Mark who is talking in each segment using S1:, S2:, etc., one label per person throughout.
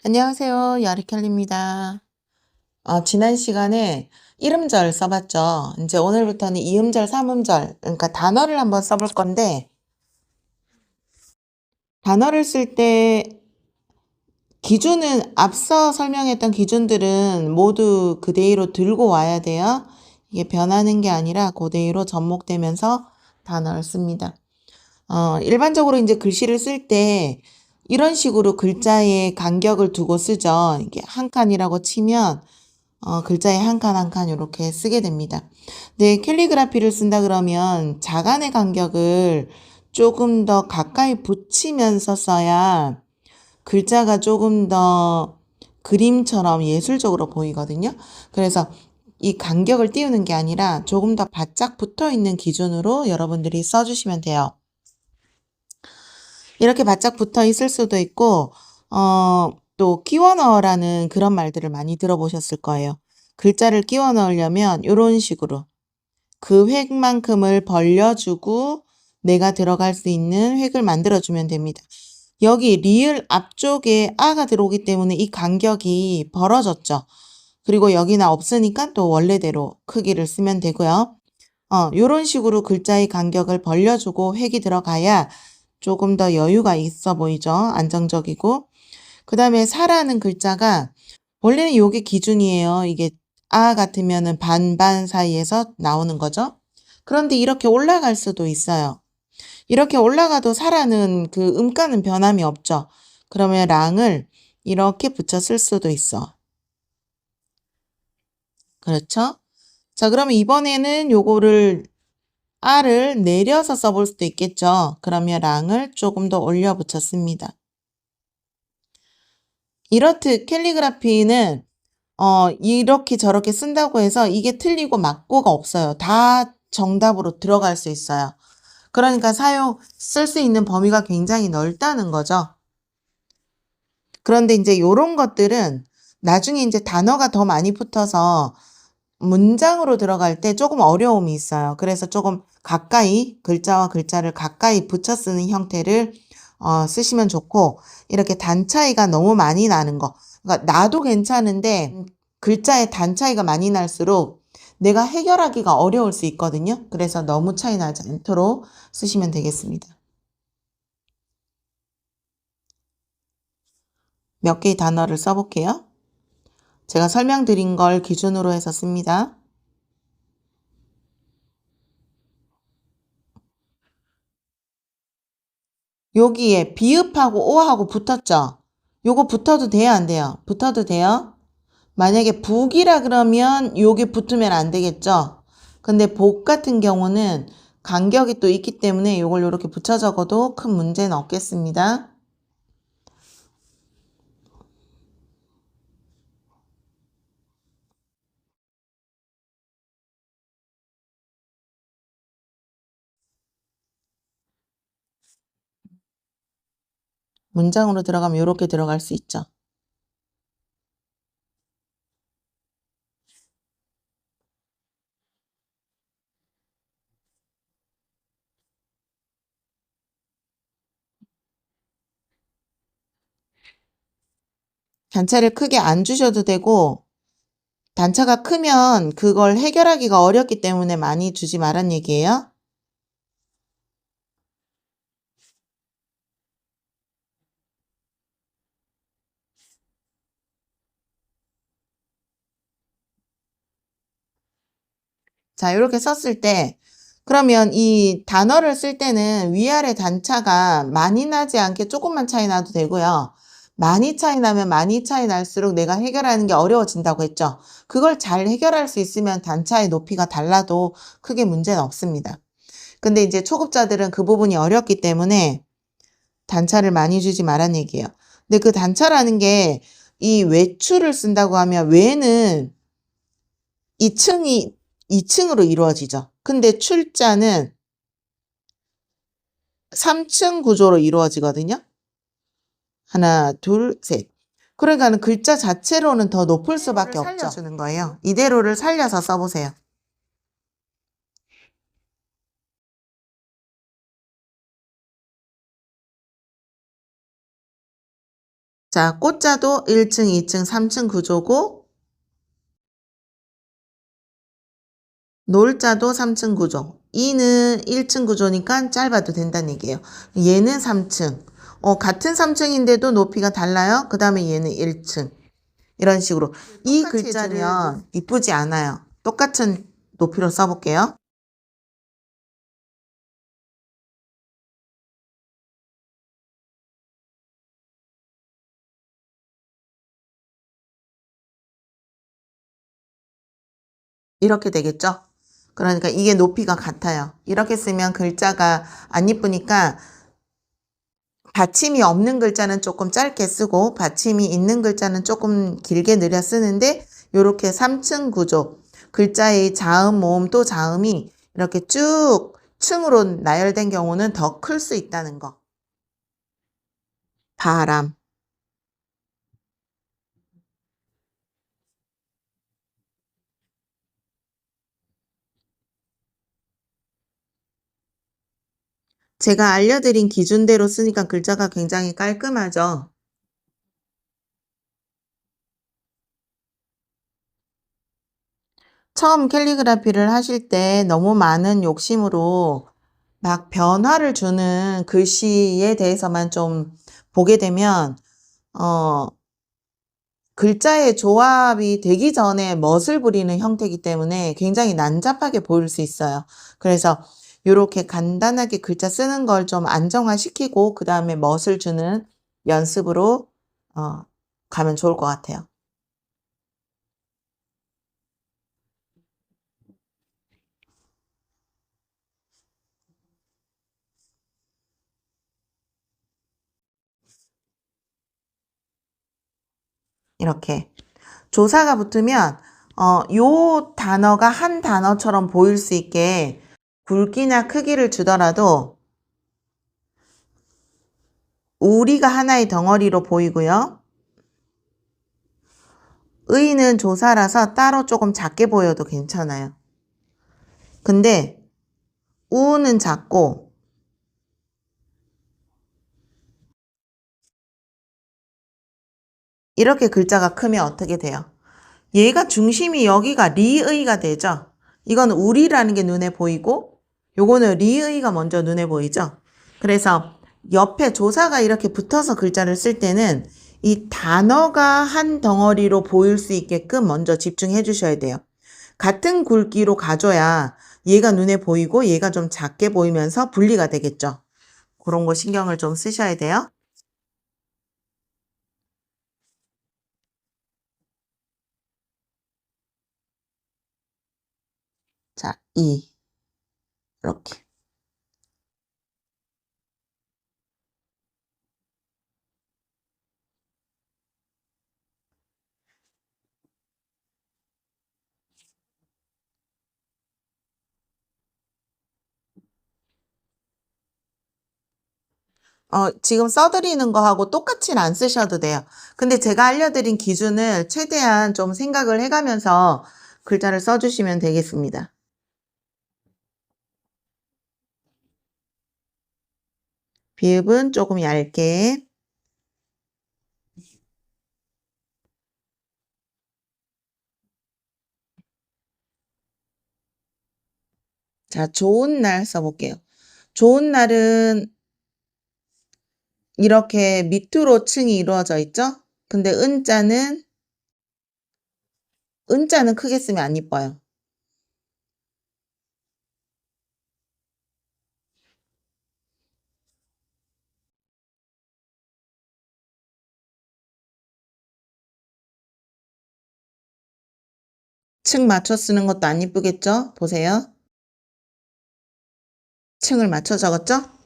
S1: 안녕하세요. 야리켈리입니다. 지난 시간에 이음절 써봤죠. 이제 오늘부터는 이음절, 삼음절, 그러니까 단어를 한번 써볼 건데, 단어를 쓸 때 기준은 앞서 설명했던 기준들은 모두 그대로 들고 와야 돼요. 이게 변하는 게 아니라 그대로 접목되면서 단어를 씁니다. 일반적으로 이제 글씨를 쓸 때 이런 식으로 글자의 간격을 두고 쓰죠. 이게 한 칸이라고 치면 글자에 한 칸 한 칸 이렇게 쓰게 됩니다. 네, 캘리그라피를 쓴다 그러면 자간의 간격을 조금 더 가까이 붙이면서 써야 글자가 조금 더 그림처럼 예술적으로 보이거든요. 그래서 이 간격을 띄우는 게 아니라 조금 더 바짝 붙어 있는 기준으로 여러분들이 써주시면 돼요. 이렇게 바짝 붙어 있을 수도 있고, 또 끼워 넣으라는 그런 말들을 많이 들어보셨을 거예요. 글자를 끼워 넣으려면 이런 식으로 그 획만큼을 벌려주고 내가 들어갈 수 있는 획을 만들어주면 됩니다. 여기 리을 앞쪽에 아가 들어오기 때문에 이 간격이 벌어졌죠. 그리고 여기는 없으니까 또 원래대로 크기를 쓰면 되고요. 요런 식으로 글자의 간격을 벌려주고 획이 들어가야 조금 더 여유가 있어 보이죠. 안정적이고. 그 다음에 사라는 글자가 원래는 요게 기준이에요. 이게 아 같으면은 반반 사이에서 나오는 거죠. 그런데 이렇게 올라갈 수도 있어요. 이렇게 올라가도 사라는 그 음가는 변함이 없죠. 그러면 랑을 이렇게 붙여 쓸 수도 있어. 그렇죠? 자, 그러면 이번에는 요거를 아를 내려서 써볼 수도 있겠죠. 그러면 랑을 조금 더 올려 붙였습니다. 이렇듯 캘리그라피는 이렇게 저렇게 쓴다고 해서 이게 틀리고 맞고가 없어요. 다 정답으로 들어갈 수 있어요. 그러니까 쓸 수 있는 범위가 굉장히 넓다는 거죠. 그런데 이제 요런 것들은 나중에 이제 단어가 더 많이 붙어서 문장으로 들어갈 때 조금 어려움이 있어요. 그래서 조금 가까이 글자와 글자를 가까이 붙여 쓰는 형태를 쓰시면 좋고, 이렇게 단 차이가 너무 많이 나는 거. 그러니까 나도 괜찮은데 글자의 단 차이가 많이 날수록 내가 해결하기가 어려울 수 있거든요. 그래서 너무 차이 나지 않도록 쓰시면 되겠습니다. 몇 개의 단어를 써볼게요. 제가 설명드린 걸 기준으로 해서 씁니다. 여기에 비읍하고 오하고 붙었죠? 요거 붙어도 돼요, 안 돼요? 붙어도 돼요? 만약에 북이라 그러면 요게 붙으면 안 되겠죠? 근데 복 같은 경우는 간격이 또 있기 때문에 요걸 이렇게 붙여 적어도 큰 문제는 없겠습니다. 문장으로 들어가면 이렇게 들어갈 수 있죠. 단차를 크게 안 주셔도 되고, 단차가 크면 그걸 해결하기가 어렵기 때문에 많이 주지 말란 얘기예요. 자, 이렇게 썼을 때, 그러면 이 단어를 쓸 때는 위아래 단차가 많이 나지 않게 조금만 차이 나도 되고요. 많이 차이 나면 많이 차이 날수록 내가 해결하는 게 어려워진다고 했죠. 그걸 잘 해결할 수 있으면 단차의 높이가 달라도 크게 문제는 없습니다. 근데 이제 초급자들은 그 부분이 어렵기 때문에 단차를 많이 주지 말란 얘기예요. 근데 그 단차라는 게 이 외출을 쓴다고 하면 외는 2층으로 이루어지죠. 근데 출자는 3층 구조로 이루어지거든요. 하나, 둘, 셋. 그러니까는 글자 자체로는 더 높을 수밖에 없죠. 살려주는 거예요. 이대로를 살려서 써보세요. 자, 꽃자도 1층, 2층, 3층 구조고 놀자도 3층 구조. 이는 1층 구조니까 짧아도 된다는 얘기예요. 얘는 3층. 같은 3층인데도 높이가 달라요. 그 다음에 얘는 1층. 이런 식으로. 이 글자면 이쁘지 않아요. 똑같은 높이로 써볼게요. 이렇게 되겠죠? 그러니까 이게 높이가 같아요. 이렇게 쓰면 글자가 안 이쁘니까 받침이 없는 글자는 조금 짧게 쓰고 받침이 있는 글자는 조금 길게 늘려 쓰는데 이렇게 3층 구조, 글자의 자음, 모음 또 자음이 이렇게 쭉 층으로 나열된 경우는 더 클 수 있다는 거. 바람. 제가 알려드린 기준대로 쓰니까 글자가 굉장히 깔끔하죠. 처음 캘리그라피를 하실 때 너무 많은 욕심으로 막 변화를 주는 글씨에 대해서만 좀 보게 되면 글자의 조합이 되기 전에 멋을 부리는 형태이기 때문에 굉장히 난잡하게 보일 수 있어요. 그래서 이렇게 간단하게 글자 쓰는 걸 좀 안정화시키고 그 다음에 멋을 주는 연습으로 가면 좋을 것 같아요. 이렇게 조사가 붙으면 요 단어가 한 단어처럼 보일 수 있게 굵기나 크기를 주더라도 우리가 하나의 덩어리로 보이고요. 의는 조사라서 따로 조금 작게 보여도 괜찮아요. 근데 우는 작고 이렇게 글자가 크면 어떻게 돼요? 얘가 중심이 여기가 리의가 되죠. 이건 우리라는 게 눈에 보이고 요거는 리의가 먼저 눈에 보이죠. 그래서 옆에 조사가 이렇게 붙어서 글자를 쓸 때는 이 단어가 한 덩어리로 보일 수 있게끔 먼저 집중해 주셔야 돼요. 같은 굵기로 가져야 얘가 눈에 보이고 얘가 좀 작게 보이면서 분리가 되겠죠. 그런 거 신경을 좀 쓰셔야 돼요. 자, 이렇게. 지금 써드리는 거하고 똑같이는 안 쓰셔도 돼요. 근데 제가 알려드린 기준을 최대한 좀 생각을 해가면서 글자를 써주시면 되겠습니다. 비읍은 조금 얇게. 자, 좋은 날 써볼게요. 좋은 날은 이렇게 밑으로 층이 이루어져 있죠? 근데 은자는 크게 쓰면 안 이뻐요. 층 맞춰 쓰는 것도 안 이쁘겠죠? 보세요. 층을 맞춰 적었죠?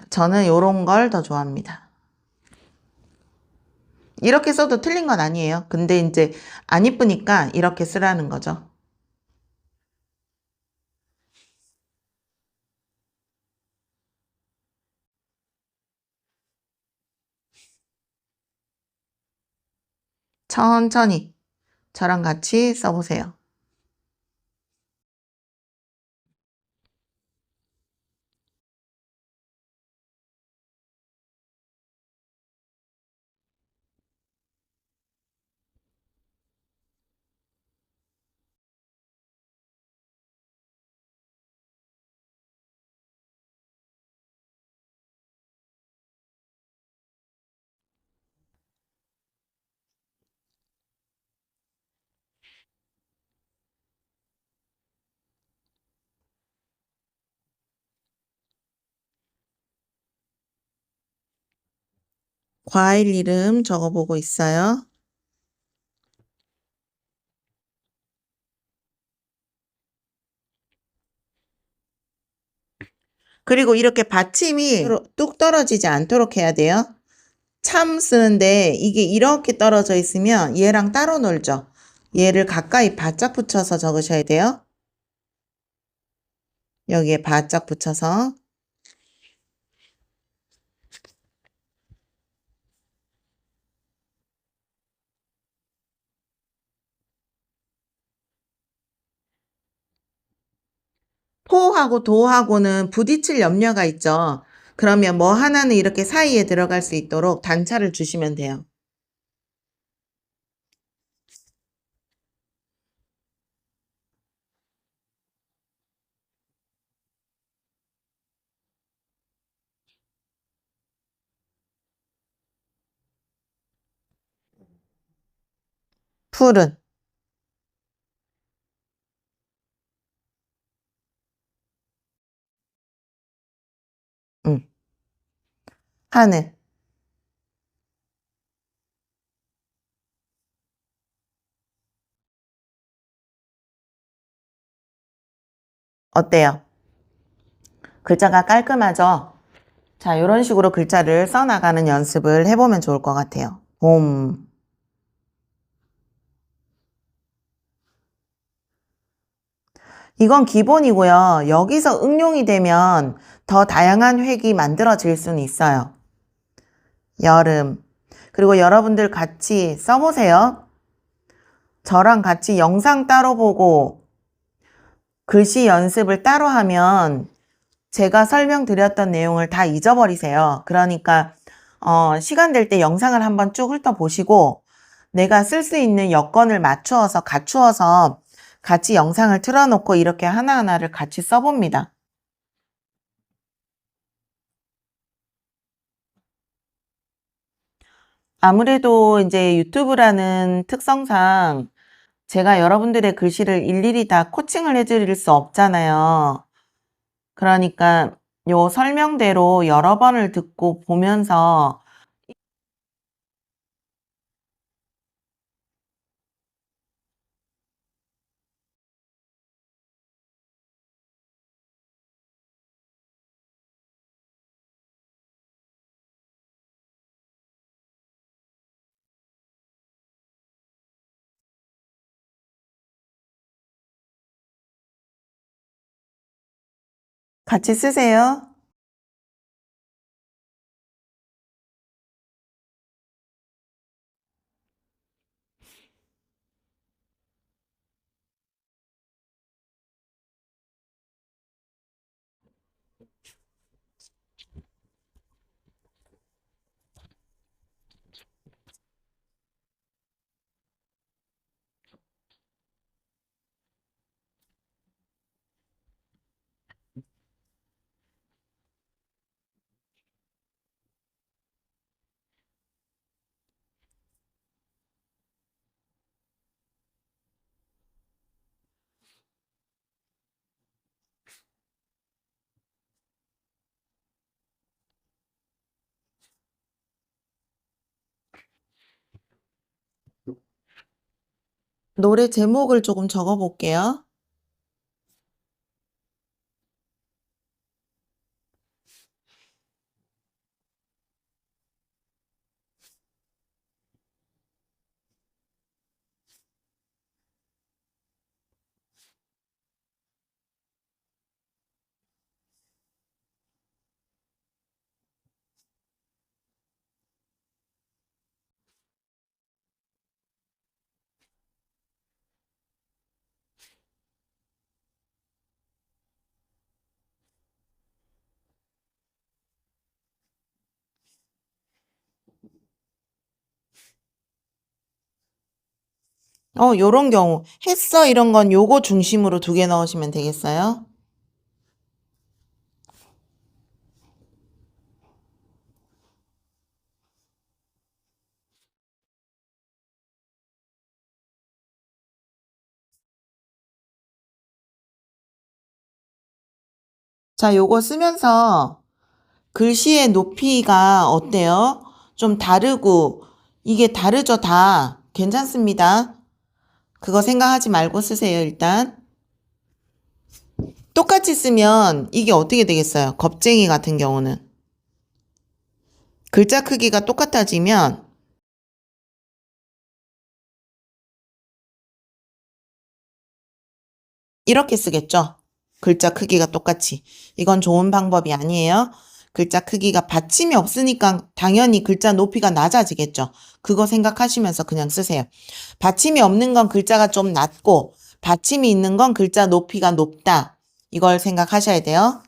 S1: 저는 이런 걸 더 좋아합니다. 이렇게 써도 틀린 건 아니에요. 근데 이제 안 이쁘니까 이렇게 쓰라는 거죠. 천천히 저랑 같이 써보세요. 과일 이름 적어보고 있어요. 그리고 이렇게 받침이 뚝 떨어지지 않도록 해야 돼요. 참 쓰는데 이게 이렇게 떨어져 있으면 얘랑 따로 놀죠. 얘를 가까이 바짝 붙여서 적으셔야 돼요. 여기에 바짝 붙여서. 포하고 도하고는 부딪힐 염려가 있죠. 그러면 뭐 하나는 이렇게 사이에 들어갈 수 있도록 단차를 주시면 돼요. 푸른, 응. 하늘, 어때요? 글자가 깔끔하죠? 자, 이런 식으로 글자를 써나가는 연습을 해보면 좋을 것 같아요. 봄. 이건 기본이고요. 여기서 응용이 되면 더 다양한 획이 만들어질 수는 있어요. 여름. 그리고 여러분들 같이 써보세요. 저랑 같이 영상 따로 보고 글씨 연습을 따로 하면 제가 설명드렸던 내용을 다 잊어버리세요. 그러니까 시간 될 때 영상을 한번 쭉 훑어보시고 내가 쓸 수 있는 여건을 맞추어서 갖추어서 같이 영상을 틀어놓고 이렇게 하나하나를 같이 써봅니다. 아무래도 이제 유튜브라는 특성상 제가 여러분들의 글씨를 일일이 다 코칭을 해드릴 수 없잖아요. 그러니까 요 설명대로 여러 번을 듣고 보면서 같이 쓰세요. 노래 제목을 조금 적어볼게요. 요런 경우 했어 이런 건 요거 중심으로 2개 넣으시면 되겠어요. 자, 요거 쓰면서 글씨의 높이가 어때요? 좀 다르고 이게 다르죠, 다. 괜찮습니다. 그거 생각하지 말고 쓰세요, 일단. 똑같이 쓰면 이게 어떻게 되겠어요? 겁쟁이 같은 경우는. 글자 크기가 똑같아지면 이렇게 쓰겠죠? 글자 크기가 똑같이. 이건 좋은 방법이 아니에요. 글자 크기가 받침이 없으니까 당연히 글자 높이가 낮아지겠죠. 그거 생각하시면서 그냥 쓰세요. 받침이 없는 건 글자가 좀 낮고 받침이 있는 건 글자 높이가 높다. 이걸 생각하셔야 돼요.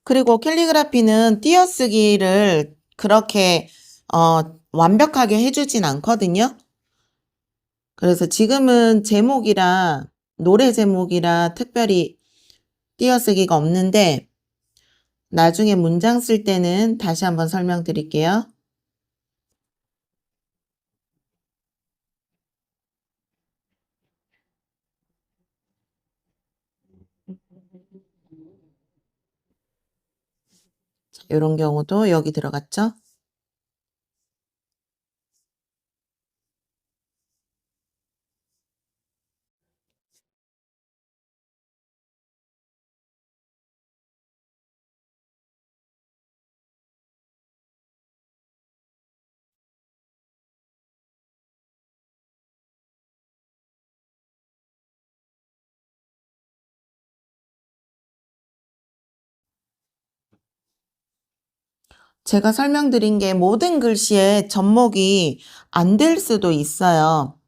S1: 그리고 캘리그라피는 띄어쓰기를 그렇게 완벽하게 해주진 않거든요. 그래서 지금은 제목이라 노래 제목이라 특별히 띄어쓰기가 없는데 나중에 문장 쓸 때는 다시 한번 설명드릴게요. 이런 경우도 여기 들어갔죠? 제가 설명드린 게 모든 글씨의 접목이 안 될 수도 있어요.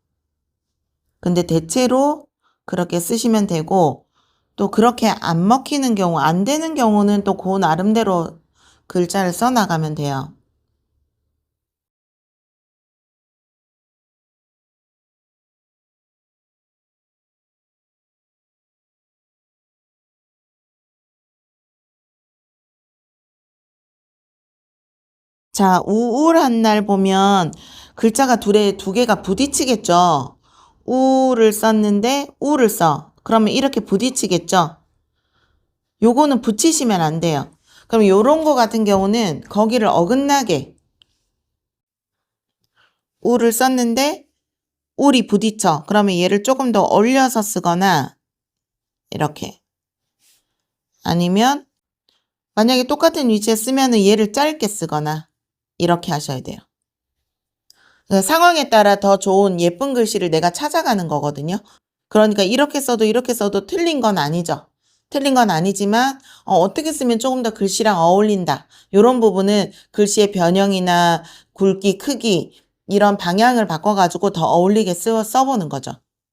S1: 근데 대체로 그렇게 쓰시면 되고 또 그렇게 안 먹히는 경우, 안 되는 경우는 또 그 나름대로 글자를 써 나가면 돼요. 자, 우울한 날 보면 글자가 두 개가 부딪히겠죠. 우를 썼는데 우를 써. 그러면 이렇게 부딪히겠죠. 요거는 붙이시면 안 돼요. 그럼 요런 거 같은 경우는 거기를 어긋나게 우를 썼는데 울이 부딪혀. 그러면 얘를 조금 더 올려서 쓰거나 이렇게. 아니면 만약에 똑같은 위치에 쓰면은 얘를 짧게 쓰거나 이렇게 하셔야 돼요. 상황에 따라 더 좋은 예쁜 글씨를 내가 찾아가는 거거든요. 그러니까 이렇게 써도 틀린 건 아니죠. 틀린 건 아니지만 어떻게 쓰면 조금 더 글씨랑 어울린다. 이런 부분은 글씨의 변형이나 굵기, 크기 이런 방향을 바꿔가지고 더 어울리게 써보는 거죠.